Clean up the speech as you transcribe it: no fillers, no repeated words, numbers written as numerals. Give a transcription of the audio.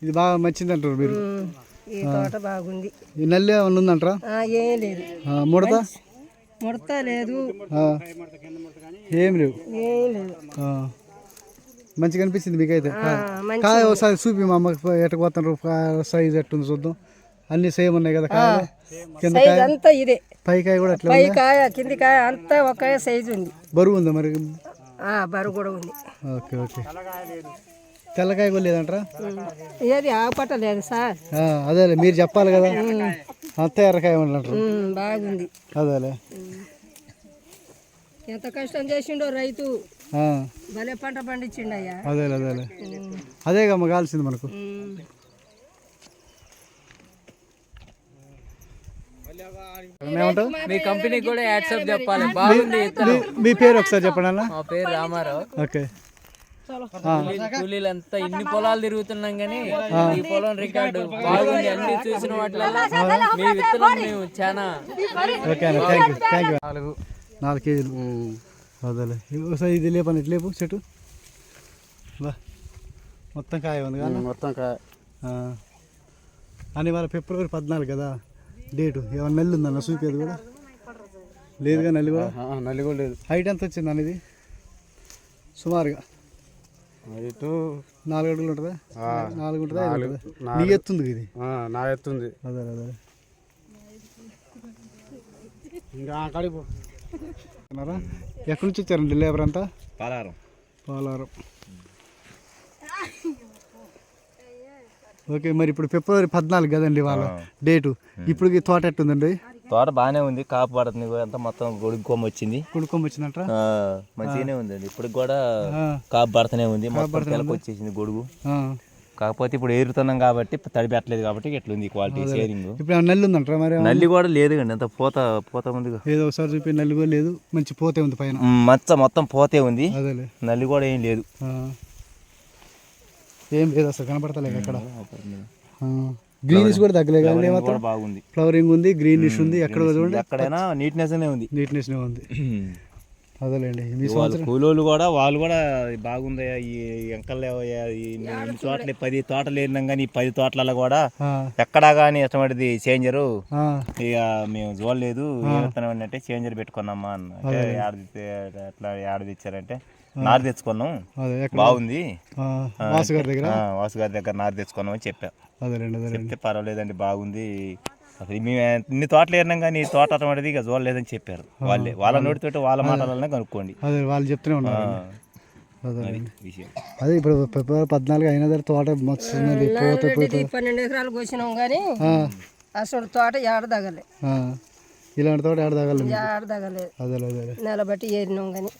ఇది బాగా మంచిది అంటారు మీరు. ఈ తోట బాగుంది. ఈ నల్లి ఏమన్నా ఉందంటారా? ఏం లేదు. ముడత ముడత లేదు, ఏం లేవు. ఏం లేదు. మంచిగా అనిపించింది మీకైతే. కాయ ఒకసారి చూపి మా అమ్మకి ఎట్ట పోతున్నారు, సైజ్ ఎట్టుంది చూద్దాం. అన్ని సేమ్ ఉన్నాయి కదా కాయలు. కింద కాయ అంతా ఇదే, పై కాయ కూడా అట్లా పై కాయ కింది కాయ అంతా ఒకే సైజు ఉంది. బరువు ఉందా మరి? బరువు కూడా ఉంది. Okay okay. తెల్లకాయ కూడా లేదంటారా? ఏది ఆపట లేదు సార్. అదేలే మీరు చెప్పాలి కదా. అంతే ఎర్రకాయ ఉండాలంటారు. బాగుంది. అదేలే ఎంత కష్టం చేసిండో రైతు, భలే పంట పండించిండయ్యా. అదేలే అదేలే అదే కమ్మ కాల్సింది మనకు. మీ కంపెనీ కూడా యాడ్సప్ చెప్పాలి. బాగుంది. మీ పేరు ఒకసారి చెప్పండి అన్న. మా పేరు రామారావు. ఓకే. కూలీలంతా ఇన్ని పొలాలు తిరుగుతున్నాం కానీ ఈ పొలం రికార్డు బాగుంది. అన్ని చూసిన వాటిల్లో మీ విత్తనం మేము చాలా. ఓకే అన్న, థ్యాంక్ యూ థ్యాంక్ యూ. 4 కేజీలు. అదేలే ఒకసారి ఇది లేపని ఇటు లేపు చెట్టు. బా మొత్తం కాయ ఉంది కదా. మొత్తం కాయ అని వాళ్ళ ఫిబ్రవరి 14 కదా డేటు. ఏమన్నా నల్లి ఉందన్న చూపేది కూడా లేదుగా. నల్లి కూడా లేదు. హైట్ ఎంత వచ్చింది అన్న ఇది? సుమారుగా 4 అడుగులు ఉంటుందా? 4 ఉంటుందా? 5 ఉంటుందా? నీ ఎత్తుంది ఇది. నా ఎత్తుంది. అదే అదే. ఇంకా అక్కడికి ఎక్కడి నుంచి వచ్చారండి లేబర్ అంతా? పాలారం. ఓకే. మరి ఇప్పుడు ఫిబ్రవరి 14 కదండి వాళ్ళ డేటు. ఇప్పటికి తోట ఎట్టుందండి? తోట బాగానే ఉంది. కాపు పడుతుంది అంతా. మొత్తం గొడుగు కొమ్మ వచ్చింది. కొడుకొమ్మ వచ్చిందంట. మంచిగానే ఉందండి. ఇప్పటికి కూడా కాపు పడుతూనే ఉంది. మొత్తం పిల్లకి వచ్చేసింది గొడుగు. కాకపోతే ఇప్పుడు ఏరుతున్నాం కాబట్టి తడి పెట్టలేదు కాబట్టి ఎట్లుంది క్వాలిటీ షేరింగ్. ఇప్పుడు నల్లి ఉందంటారా మరి? నల్లి కూడా లేదు కండి. అంత పోత ఉంది. ఏదో ఒకసారి చూపి. నల్లి కూడా లేదు, మంచి పోతే ఉంది పైన. మొత్తం పోతే ఉంది. అదేలే. నల్లి కూడా ఏం లేదు. ఏం లేదు అసలు, కనపడతలేదు అక్కడ. గ్రీనిష్ కూడా తగ్గలేదు కానీ ఏమాత్రం బాగుంది. ఫ్లవరింగ్ ఉంది, గ్రీనిష్ ఉంది. ఎక్కడ చూడండి ఎక్కడైనా నీట్నెస్ ఉంది. నీట్నెస్ ఉంది. అదేలేండి. మీ కూలోళ్ళు కూడా వాళ్ళు కూడా బాగుంది. ఈ ఎంకల్లో ఇన్ని తోటలు 10 తోటలు వేరినాం కానీ 10 తోటలలో కూడా ఎక్కడా కానీ ఇష్టపడింది చేంజరు. ఇక మేము చూడలేదు. ఏమంటే చేంజర్ పెట్టుకున్నామా అంటే ఎట్లా ఏడ తెచ్చారంటే నారు తెచ్చుకున్నాం, బాగుంది. వాసు గారి దగ్గర నారు తెచ్చుకున్నాం అని చెప్పా. చెప్తే పర్వాలేదండి బాగుంది. అసలు మేము ఇన్ని తోటలు ఏరినాం కానీ ఈ తోట అటువంటిది ఇక చూడలేదని చెప్పారు వాళ్ళే. వాళ్ళ నోటితోటి వాళ్ళ మాటలనే కనుక్కోండి. అదే వాళ్ళు చెప్తూనే ఉన్నారు. అదే ఇప్పుడు ఫిబ్రవరి 14 అయిన తర్వాత తోట 12 ఎకరాలు కోసినాం కానీ అసలు తోట ఏడదగలే. ఇలాంటి తోట ఏడదగలేదు. ఏడదగలేదు. అదే అదే నెల బట్టి ఏరినాం కానీ